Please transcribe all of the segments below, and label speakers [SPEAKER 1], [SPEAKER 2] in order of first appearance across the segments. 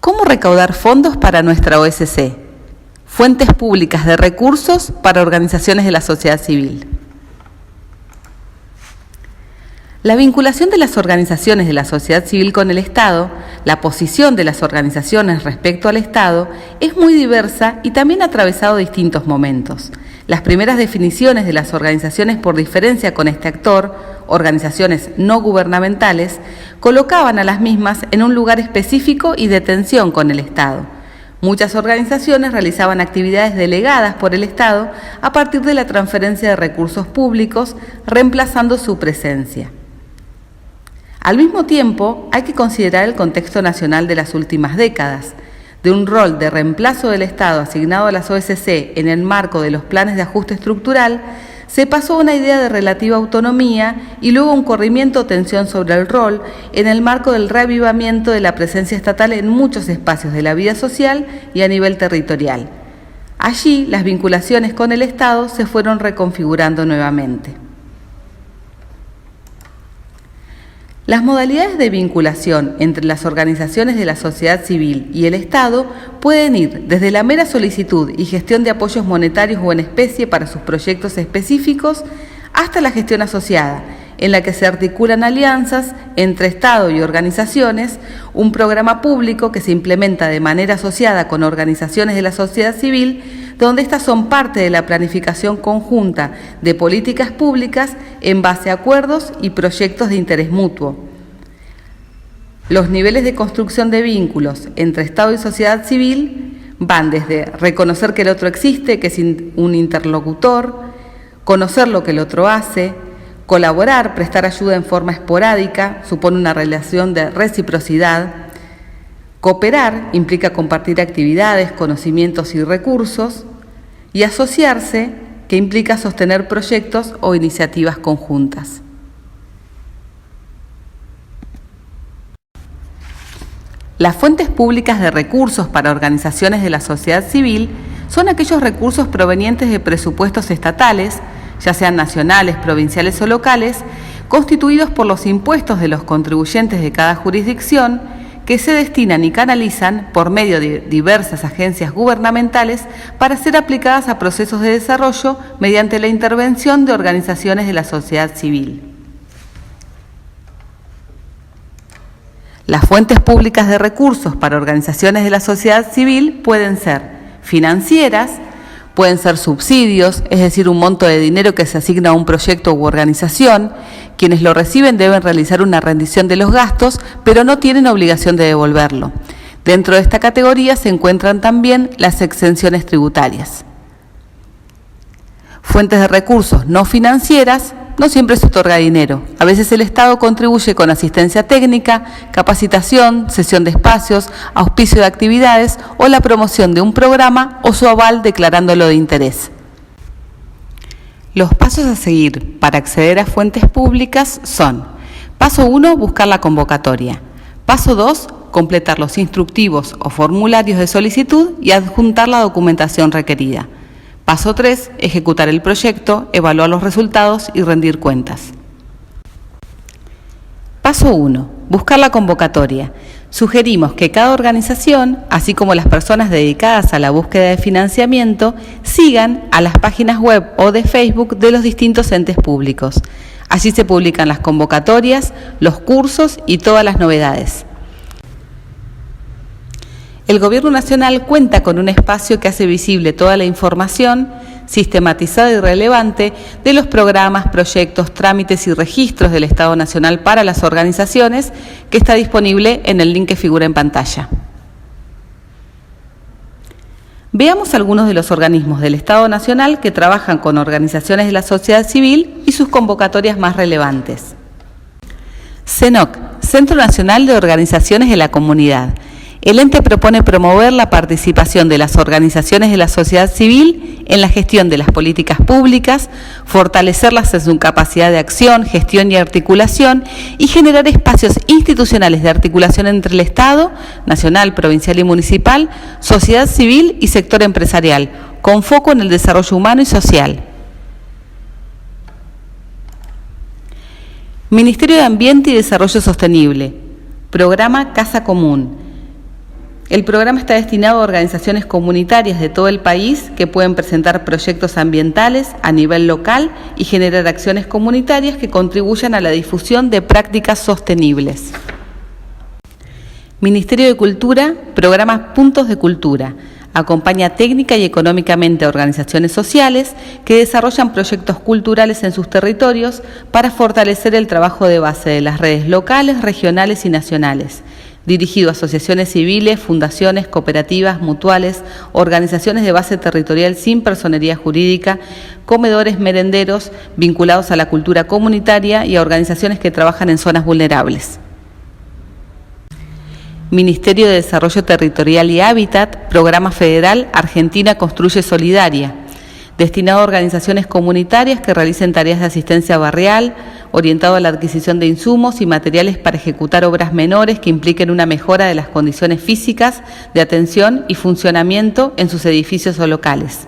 [SPEAKER 1] ¿Cómo recaudar fondos para nuestra OSC? Fuentes públicas de recursos para organizaciones de la sociedad civil. La vinculación de las organizaciones de la sociedad civil con el Estado, la posición de las organizaciones respecto al Estado, es muy diversa y también ha atravesado distintos momentos. Las primeras definiciones de las organizaciones por diferencia con este actor, organizaciones no gubernamentales, colocaban a las mismas en un lugar específico y de tensión con el Estado. Muchas organizaciones realizaban actividades delegadas por el Estado a partir de la transferencia de recursos públicos, reemplazando su presencia. Al mismo tiempo, hay que considerar el contexto nacional de las últimas décadas. De un rol de reemplazo del Estado asignado a las OSC en el marco de los planes de ajuste estructural, se pasó a una idea de relativa autonomía y luego un corrimiento o tensión sobre el rol en el marco del reavivamiento de la presencia estatal en muchos espacios de la vida social y a nivel territorial. Allí, las vinculaciones con el Estado se fueron reconfigurando nuevamente. Las modalidades de vinculación entre las organizaciones de la sociedad civil y el Estado pueden ir desde la mera solicitud y gestión de apoyos monetarios o en especie para sus proyectos específicos hasta la gestión asociada, en la que se articulan alianzas entre Estado y organizaciones, un programa público que se implementa de manera asociada con organizaciones de la sociedad civil, donde estas son parte de la planificación conjunta de políticas públicas en base a acuerdos y proyectos de interés mutuo. Los niveles de construcción de vínculos entre Estado y sociedad civil van desde reconocer que el otro existe, que es un interlocutor, conocer lo que el otro hace, colaborar, prestar ayuda en forma esporádica, supone una relación de reciprocidad. Cooperar implica compartir actividades, conocimientos y recursos. Y asociarse, que implica sostener proyectos o iniciativas conjuntas. Las fuentes públicas de recursos para organizaciones de la sociedad civil son aquellos recursos provenientes de presupuestos estatales, ya sean nacionales, provinciales o locales, constituidos por los impuestos de los contribuyentes de cada jurisdicción, que se destinan y canalizan por medio de diversas agencias gubernamentales para ser aplicadas a procesos de desarrollo mediante la intervención de organizaciones de la sociedad civil. Las fuentes públicas de recursos para organizaciones de la sociedad civil pueden ser financieras, pueden ser subsidios, es decir, un monto de dinero que se asigna a un proyecto u organización. Quienes lo reciben deben realizar una rendición de los gastos, pero no tienen obligación de devolverlo. Dentro de esta categoría se encuentran también las exenciones tributarias. Fuentes de recursos no financieras, no siempre se otorga dinero. A veces el Estado contribuye con asistencia técnica, capacitación, cesión de espacios, auspicio de actividades o la promoción de un programa o su aval declarándolo de interés. Los pasos a seguir para acceder a fuentes públicas son: paso 1, buscar la convocatoria. Paso 2, completar los instructivos o formularios de solicitud y adjuntar la documentación requerida. Paso 3, ejecutar el proyecto, evaluar los resultados y rendir cuentas. Paso 1, buscar la convocatoria. Sugerimos que cada organización, así como las personas dedicadas a la búsqueda de financiamiento, sigan a las páginas web o de Facebook de los distintos entes públicos. Allí se publican las convocatorias, los cursos y todas las novedades. El Gobierno Nacional cuenta con un espacio que hace visible toda la información sistematizada y relevante de los programas, proyectos, trámites y registros del Estado Nacional para las organizaciones, que está disponible en el link que figura en pantalla. Veamos algunos de los organismos del Estado Nacional que trabajan con organizaciones de la sociedad civil y sus convocatorias más relevantes. CENOC, Centro Nacional de Organizaciones de la Comunidad. El ente propone promover la participación de las organizaciones de la sociedad civil en la gestión de las políticas públicas, fortalecerlas en su capacidad de acción, gestión y articulación y generar espacios institucionales de articulación entre el Estado, nacional, provincial y municipal, sociedad civil y sector empresarial, con foco en el desarrollo humano y social. Ministerio de Ambiente y Desarrollo Sostenible, programa Casa Común. El programa está destinado a organizaciones comunitarias de todo el país que pueden presentar proyectos ambientales a nivel local y generar acciones comunitarias que contribuyan a la difusión de prácticas sostenibles. Ministerio de Cultura, programa Puntos de Cultura. Acompaña técnica y económicamente a organizaciones sociales que desarrollan proyectos culturales en sus territorios para fortalecer el trabajo de base de las redes locales, regionales y nacionales, dirigido a asociaciones civiles, fundaciones, cooperativas, mutuales, organizaciones de base territorial sin personería jurídica, comedores merenderos vinculados a la cultura comunitaria y a organizaciones que trabajan en zonas vulnerables. Ministerio de Desarrollo Territorial y Hábitat, Programa Federal Argentina Construye Solidaria, destinado a organizaciones comunitarias que realicen tareas de asistencia barrial, orientado a la adquisición de insumos y materiales para ejecutar obras menores que impliquen una mejora de las condiciones físicas de atención y funcionamiento en sus edificios o locales.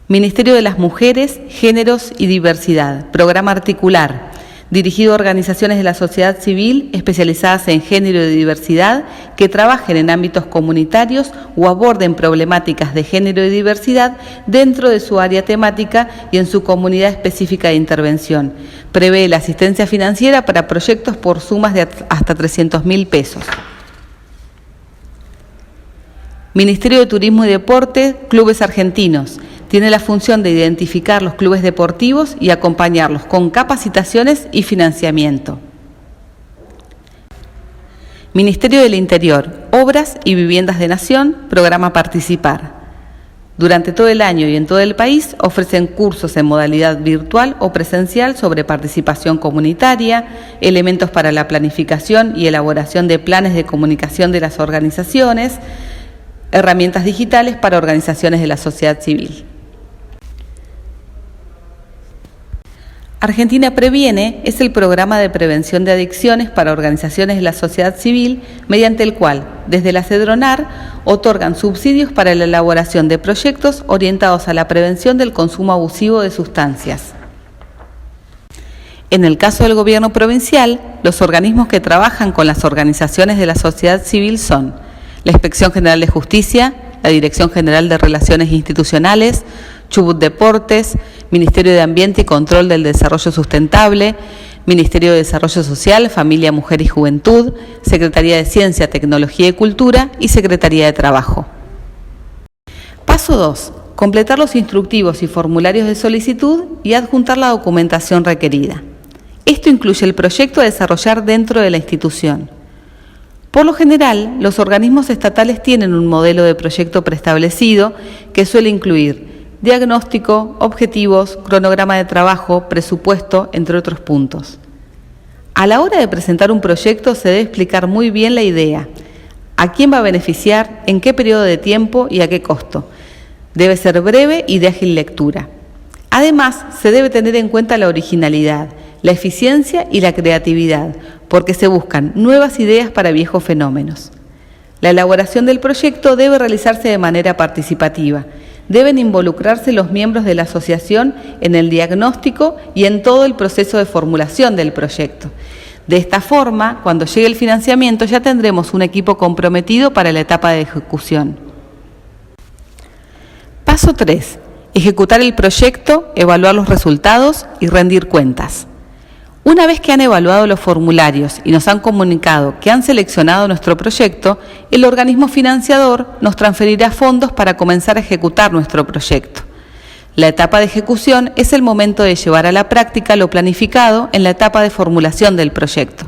[SPEAKER 1] Ministerio de las Mujeres, Géneros y Diversidad, Programa Articular, dirigido a organizaciones de la sociedad civil especializadas en género y diversidad que trabajen en ámbitos comunitarios o aborden problemáticas de género y diversidad dentro de su área temática y en su comunidad específica de intervención. Prevé la asistencia financiera para proyectos por sumas de hasta 300.000 pesos. Ministerio de Turismo y Deporte, Clubes Argentinos. Tiene la función de identificar los clubes deportivos y acompañarlos con capacitaciones y financiamiento. Ministerio del Interior, Obras y Viviendas de Nación, Programa Participar. Durante todo el año y en todo el país ofrecen cursos en modalidad virtual o presencial sobre participación comunitaria, elementos para la planificación y elaboración de planes de comunicación de las organizaciones, herramientas digitales para organizaciones de la sociedad civil. Argentina Previene es el programa de prevención de adicciones para organizaciones de la sociedad civil mediante el cual, desde la CEDRONAR, otorgan subsidios para la elaboración de proyectos orientados a la prevención del consumo abusivo de sustancias. En el caso del gobierno provincial, los organismos que trabajan con las organizaciones de la sociedad civil son la Inspección General de Justicia, la Dirección General de Relaciones Institucionales, Chubut Deportes, Ministerio de Ambiente y Control del Desarrollo Sustentable, Ministerio de Desarrollo Social, Familia, Mujer y Juventud, Secretaría de Ciencia, Tecnología y Cultura y Secretaría de Trabajo. Paso 2. Completar los instructivos y formularios de solicitud y adjuntar la documentación requerida. Esto incluye el proyecto a desarrollar dentro de la institución. Por lo general, los organismos estatales tienen un modelo de proyecto preestablecido que suele incluir diagnóstico, objetivos, cronograma de trabajo, presupuesto, entre otros puntos. A la hora de presentar un proyecto se debe explicar muy bien la idea, a quién va a beneficiar, en qué periodo de tiempo y a qué costo. Debe ser breve y de ágil lectura. Además, se debe tener en cuenta la originalidad, la eficiencia y la creatividad, porque se buscan nuevas ideas para viejos fenómenos. La elaboración del proyecto debe realizarse de manera participativa. Deben involucrarse los miembros de la asociación en el diagnóstico y en todo el proceso de formulación del proyecto. De esta forma, cuando llegue el financiamiento, ya tendremos un equipo comprometido para la etapa de ejecución. Paso 3. Ejecutar el proyecto, evaluar los resultados y rendir cuentas. Una vez que han evaluado los formularios y nos han comunicado que han seleccionado nuestro proyecto, el organismo financiador nos transferirá fondos para comenzar a ejecutar nuestro proyecto. La etapa de ejecución es el momento de llevar a la práctica lo planificado en la etapa de formulación del proyecto.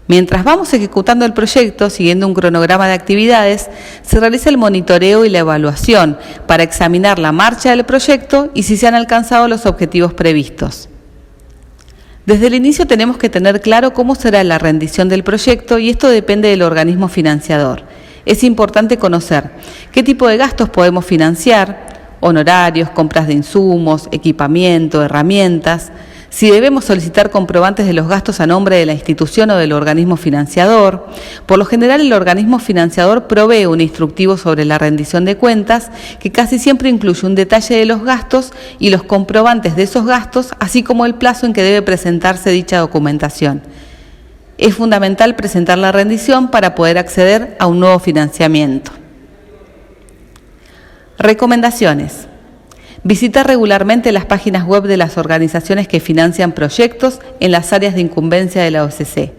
[SPEAKER 1] Mientras vamos ejecutando el proyecto, siguiendo un cronograma de actividades, se realiza el monitoreo y la evaluación para examinar la marcha del proyecto y si se han alcanzado los objetivos previstos. Desde el inicio tenemos que tener claro cómo será la rendición del proyecto y esto depende del organismo financiador. Es importante conocer qué tipo de gastos podemos financiar, honorarios, compras de insumos, equipamiento, herramientas, si debemos solicitar comprobantes de los gastos a nombre de la institución o del organismo financiador. Por lo general, el organismo financiador provee un instructivo sobre la rendición de cuentas que casi siempre incluye un detalle de los gastos y los comprobantes de esos gastos, así como el plazo en que debe presentarse dicha documentación. Es fundamental presentar la rendición para poder acceder a un nuevo financiamiento. Recomendaciones. Visita regularmente las páginas web de las organizaciones que financian proyectos en las áreas de incumbencia de la OCC.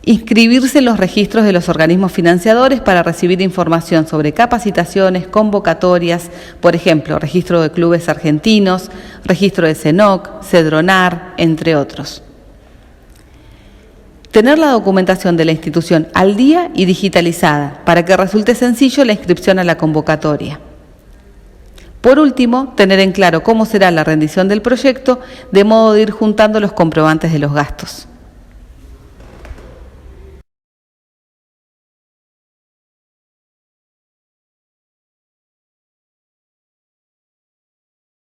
[SPEAKER 1] Inscribirse en los registros de los organismos financiadores para recibir información sobre capacitaciones, convocatorias, por ejemplo, registro de clubes argentinos, registro de CENOC, CEDRONAR, entre otros. Tener la documentación de la institución al día y digitalizada para que resulte sencillo la inscripción a la convocatoria. Por último, tener en claro cómo será la rendición del proyecto, de modo de ir juntando los comprobantes de los gastos.